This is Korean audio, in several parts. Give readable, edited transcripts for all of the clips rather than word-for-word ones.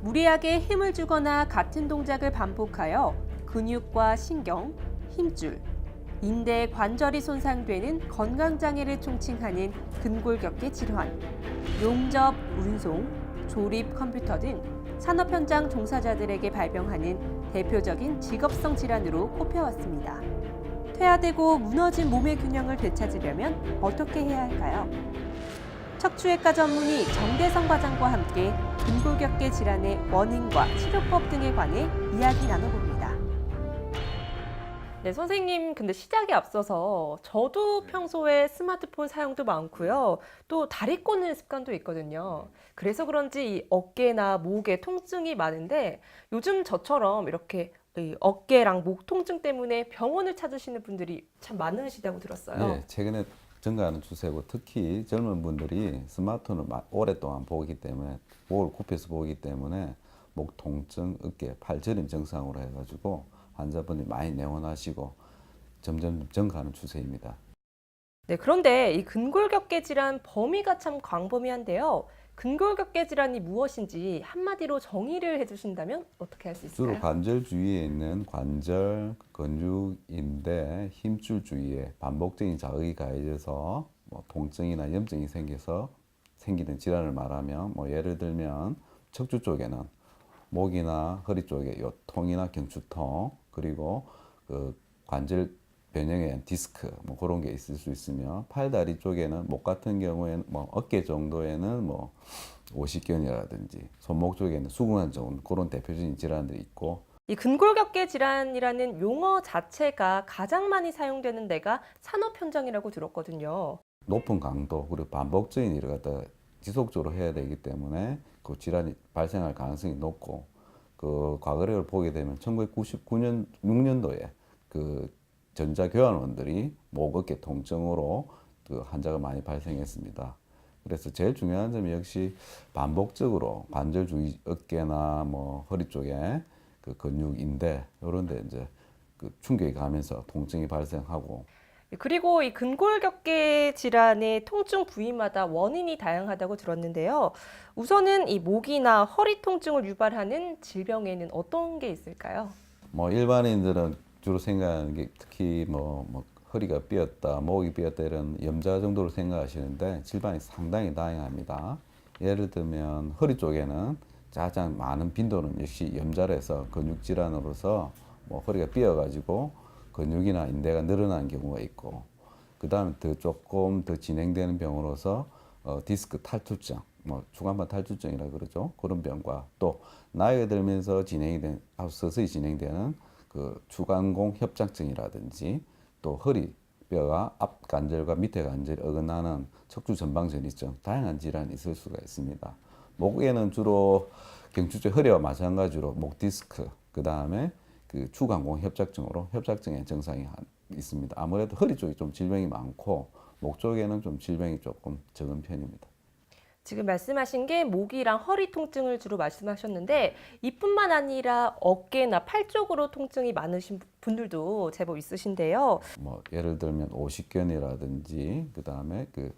무리하게 힘을 주거나 같은 동작을 반복하여 근육과 신경, 힘줄, 인대 관절이 손상되는 건강장애를 총칭하는 근골격계 질환, 용접, 운송, 조립 컴퓨터 등 산업 현장 종사자들에게 발병하는 대표적인 직업성 질환으로 꼽혀왔습니다. 퇴화되고 무너진 몸의 균형을 되찾으려면 어떻게 해야 할까요? 척추외과 전문의 정대성 과장과 함께 근골격계 질환의 원인과 치료법 등에 관해 이야기 나눠봅니다. 네, 선생님, 근데 시작에 앞서서 저도 평소에 스마트폰 사용도 많고요. 또 다리 꼬는 습관도 있거든요. 그래서 그런지 이 어깨나 목에 통증이 많은데 요즘 저처럼 이렇게 이 어깨랑 목 통증 때문에 병원을 찾으시는 분들이 참 많으시다고 들었어요. 예, 최근에 증가하는 추세고 특히 젊은 분들이 스마트폰을 오랫동안 보기 때문에 목을 굽혀서 보기 때문에 목 통증, 어깨, 팔 저림 증상으로 해가지고 환자분이 많이 내원하시고 점점 증가하는 추세입니다. 네, 그런데 이 근골격계 질환 범위가 참 광범위한데요. 근골격계 질환이 무엇인지 한마디로 정의를 해주신다면 어떻게 할 수 주로 있을까요? 관절 주위에 있는 관절, 근육, 인대, 힘줄 주위에 반복적인 자극이 가해져서 통증이나 염증이 생겨서 생기는 질환을 말하면 예를 들면 척추 쪽에는 목이나 허리 쪽에 요통이나 경추통 그리고 그 관절 변형에 의한 디스크 그런 게 있을 수 있으며 팔다리 쪽에는 목 같은 경우에는 어깨 정도에는 오십견이라든지 손목 쪽에는 수근한 정도 그런 대표적인 질환들이 있고 이 근골격계 질환이라는 용어 자체가 가장 많이 사용되는 데가 산업 현장이라고 들었거든요. 높은 강도 그리고 반복적인 일을 갖다 지속적으로 해야 되기 때문에 그 질환이 발생할 가능성이 높고 그 과거를 보게 되면 1999년 6년도에 그 전자교환원들이 목 어깨 통증으로 그 환자가 많이 발생했습니다. 그래서 제일 중요한 점이 역시 반복적으로 관절 주위 어깨나 허리 쪽에 그 근육 인대 이런 데 이제 그 충격이 가면서 통증이 발생하고 그리고 이 근골격계 질환의 통증 부위마다 원인이 다양하다고 들었는데요. 우선은 이 목이나 허리 통증을 유발하는 질병에는 어떤 게 있을까요? 일반인들은 주로 생각하는 게 특히 허리가 삐었다, 목이 삐었다 이런 염좌 정도로 생각하시는데 질병이 상당히 다양합니다. 예를 들면 허리 쪽에는 가장 많은 빈도는 역시 염좌에서 근육 질환으로서 허리가 삐어가지고 근육이나 인대가 늘어나는 경우가 있고 그 다음에 조금 더 진행되는 병으로서 디스크 탈출증, 주간판 탈출증이라 그러죠. 그런 병과 또 나이가 들면서 서서히 진행되는 그 주간공 협착증이라든지 또 허리 뼈가 앞 관절과 밑에 관절이 어긋나는 척추 전방 전이증 다양한 질환이 있을 수가 있습니다. 목에는 주로 경추쪽 허리와 마찬가지로 목 디스크 그 다음에 그 추간공 협착증으로 협착증의 증상이 있습니다. 아무래도 허리 쪽이 좀 질병이 많고 목 쪽에는 좀 질병이 조금 적은 편입니다. 지금 말씀하신 게 목이랑 허리 통증을 주로 말씀하셨는데 이뿐만 아니라 어깨나 팔 쪽으로 통증이 많으신 분들도 제법 있으신데요. 예를 들면 오십견이라든지 그 다음에 그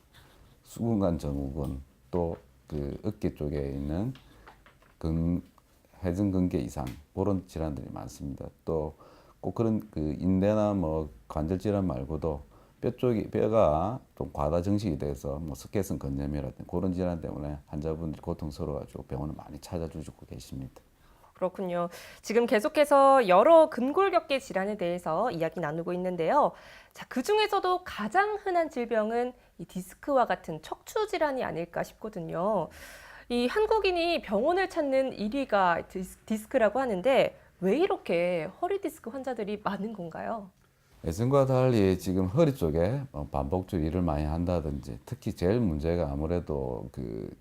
수근관 증후군 또 그 어깨 쪽에 있는 회전근개 이상 그런 질환들이 많습니다. 또 꼭 그런 그 인대나 관절 질환 말고도 뼈가 좀 과다 증식이 돼서 스케슨 건염이라든지 그런 질환 때문에 환자분들이 고통스러워가지고 병원을 많이 찾아주시고 계십니다. 그렇군요. 지금 계속해서 여러 근골격계 질환에 대해서 이야기 나누고 있는데요. 자, 그 중에서도 가장 흔한 질병은 이 디스크와 같은 척추 질환이 아닐까 싶거든요. 이 한국인이 병원을 찾는 1위가 디스크라고 하는데 왜 이렇게 허리 디스크 환자들이 많은 건가요? 예전과 달리 지금 허리 쪽에 반복적으로 일을 많이 한다든지 특히 제일 문제가 아무래도 그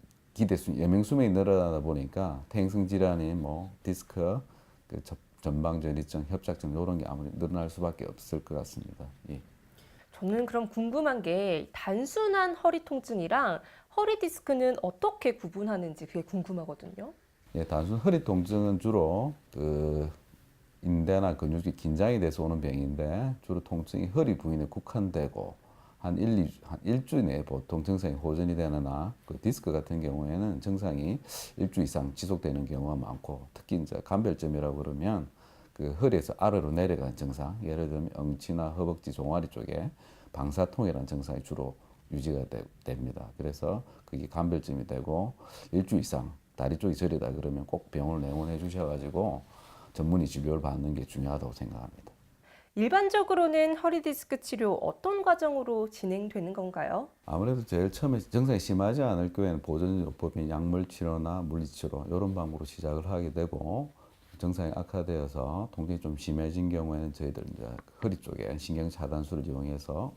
여명 수명이 늘어나다 보니까 퇴행성 질환이 디스크, 그 전방전이증, 협착증 이런 게 아무래도 늘어날 수밖에 없을 것 같습니다. 예. 저는 그럼 궁금한 게 단순한 허리 통증이랑 허리 디스크는 어떻게 구분하는지 그게 궁금하거든요. 예, 단순 허리 통증은 주로 그 인대나 근육이 긴장이 돼서 오는 병인데 주로 통증이 허리 부위에 국한되고 한 1주 내에 보통 증상이 호전이 되느나 그 디스크 같은 경우에는 증상이 1주 이상 지속되는 경우가 많고 특히 이제 간별점이라고 그러면 그 허리에서 아래로 내려가는 증상, 예를 들면 엉치나 허벅지 종아리 쪽에 방사통이라는 증상이 주로 유지가 됩니다. 그래서 그게 간별점이 되고 1주 이상 다리 쪽이 저리다 그러면 꼭 병원을 내원해 주셔가지고 전문의 진료를 받는 게 중요하다고 생각합니다. 일반적으로는 허리 디스크 치료 어떤 과정으로 진행되는 건가요? 아무래도 제일 처음에 증상이 심하지 않을 경우에는 보존요법인 약물 치료나 물리치료 이런 방법으로 시작을 하게 되고 증상이 악화되어서 통증이 좀 심해진 경우에는 저희들 이제 허리 쪽에 신경 차단술을 이용해서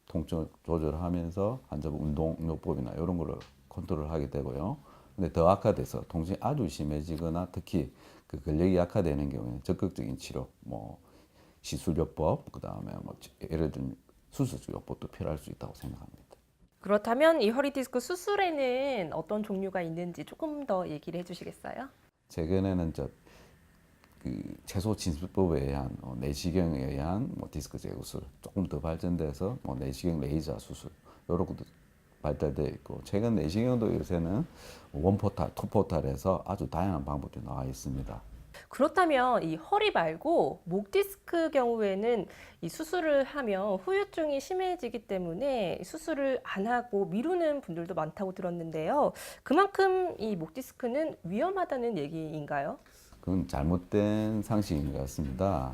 통증을 조절하면서 환자분 운동요법이나 이런 거를 컨트롤하게 되고요. 근데 더 악화돼서 통증이 아주 심해지거나 특히 그 근력이 약화되는 경우에는 적극적인 치료, 뭐 시술요법, 그다음에 뭐 예를 들면 수술요법도 필요할 수 있다고 생각합니다. 그렇다면 이 허리 디스크 수술에는 어떤 종류가 있는지 조금 더 얘기를 해주시겠어요? 최근에는 그 최소 진술법에 의한 내시경에 의한 뭐 디스크 제거술, 조금 더 발전돼서 뭐 내시경 레이저 수술 이런 것도 발달되어 있고 최근 내시경도 요새는 원포탈, 투포탈에서 아주 다양한 방법들이 나와 있습니다. 그렇다면 이 허리 말고 목 디스크 경우에는 이 수술을 하면 후유증이 심해지기 때문에 수술을 안 하고 미루는 분들도 많다고 들었는데요. 그만큼 이 목 디스크는 위험하다는 얘기인가요? 그건 잘못된 상식인 것 같습니다.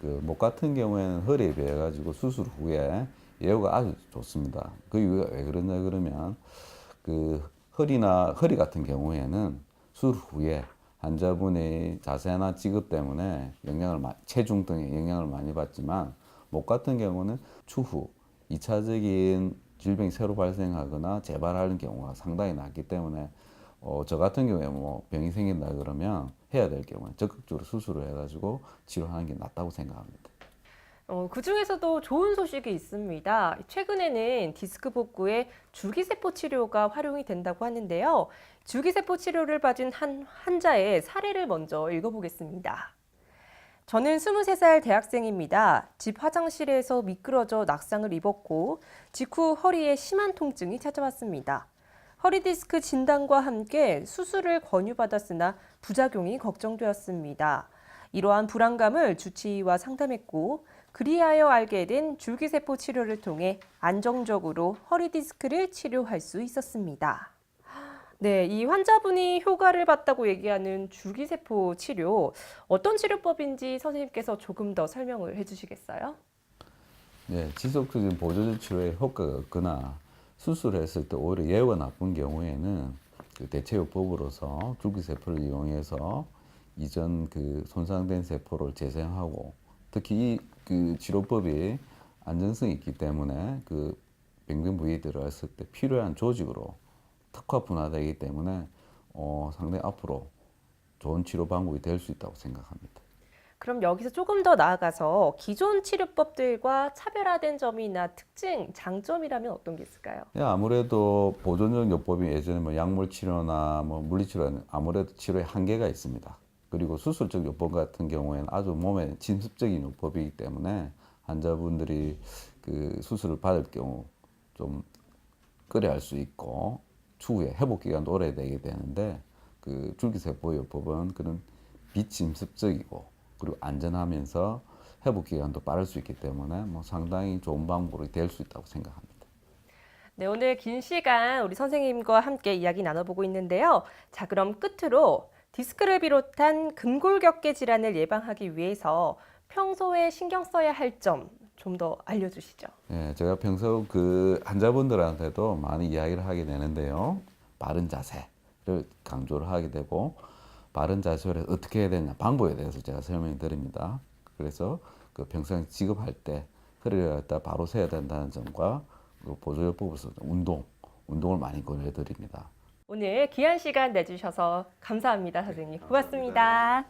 그 목 같은 경우에는 허리에 비해 가지고 수술 후에 예후가 아주 좋습니다. 그 이유가 왜 그러냐 그러면 그 허리 같은 경우에는 수술 후에 환자분의 자세나 직업 때문에 체중 등의 영향을 많이 받지만 목 같은 경우는 추후 2차적인 질병이 새로 발생하거나 재발하는 경우가 상당히 낮기 때문에 저 같은 경우에 뭐 병이 생긴다 그러면 해야 될 경우에 적극적으로 수술을 해가지고 치료하는 게 낫다고 생각합니다. 그 중에서도 좋은 소식이 있습니다. 최근에는 디스크 복구에 줄기세포 치료가 활용이 된다고 하는데요. 줄기세포 치료를 받은 한 환자의 사례를 먼저 읽어보겠습니다. 저는 23살 대학생입니다. 집 화장실에서 미끄러져 낙상을 입었고 직후 허리에 심한 통증이 찾아왔습니다. 허리 디스크 진단과 함께 수술을 권유받았으나 부작용이 걱정되었습니다. 이러한 불안감을 주치의와 상담했고 그리하여 알게 된 줄기세포 치료를 통해 안정적으로 허리 디스크를 치료할 수 있었습니다. 네, 이 환자분이 효과를 봤다고 얘기하는 줄기세포 치료, 어떤 치료법인지 선생님께서 조금 더 설명을 해주시겠어요? 네, 지속적인 보조적 치료에 효과가 없거나 수술했을 때 오히려 예후가 나쁜 경우에는 그 대체요법으로서 줄기세포를 이용해서 이전 그 손상된 세포를 재생하고 특히 그 치료법이 안전성이 있기 때문에 그 병변 부위에 들어갔을 때 필요한 조직으로 특화 분화되기 때문에 상당히 앞으로 좋은 치료 방법이 될 수 있다고 생각합니다. 그럼 여기서 조금 더 나아가서 기존 치료법들과 차별화된 점이나 특징, 장점이라면 어떤 게 있을까요? 예, 아무래도 보존적 요법이 예전에 뭐 약물 치료나 뭐 물리치료는 아무래도 치료에 한계가 있습니다. 그리고 수술적 요법 같은 경우에는 아주 몸에 침습적인 요법이기 때문에 환자분들이 그 수술을 받을 경우 좀 꺼려할 수 있고 추후에 회복 기간도 오래되게 되는데 그 줄기세포 요법은 그런 비침습적이고 그리고 안전하면서 회복 기간도 빠를 수 있기 때문에 뭐 상당히 좋은 방법이 될 수 있다고 생각합니다. 네, 오늘 긴 시간 우리 선생님과 함께 이야기 나눠보고 있는데요. 자, 그럼 끝으로 디스크를 비롯한 근골격계 질환을 예방하기 위해서 평소에 신경 써야 할 점 좀 더 알려주시죠. 예, 제가 평소 그 환자분들한테도 많이 이야기를 하게 되는데요. 바른 자세를 강조를 하게 되고 바른 자세를 어떻게 해야 되냐 방법에 대해서 제가 설명을 드립니다. 그래서 그 평생 지급할 때 허리를 갖다 바로 세야 된다는 점과 그 보조요법으로서 운동을 많이 권해드립니다. 오늘 귀한 시간 내주셔서 감사합니다, 선생님. 고맙습니다.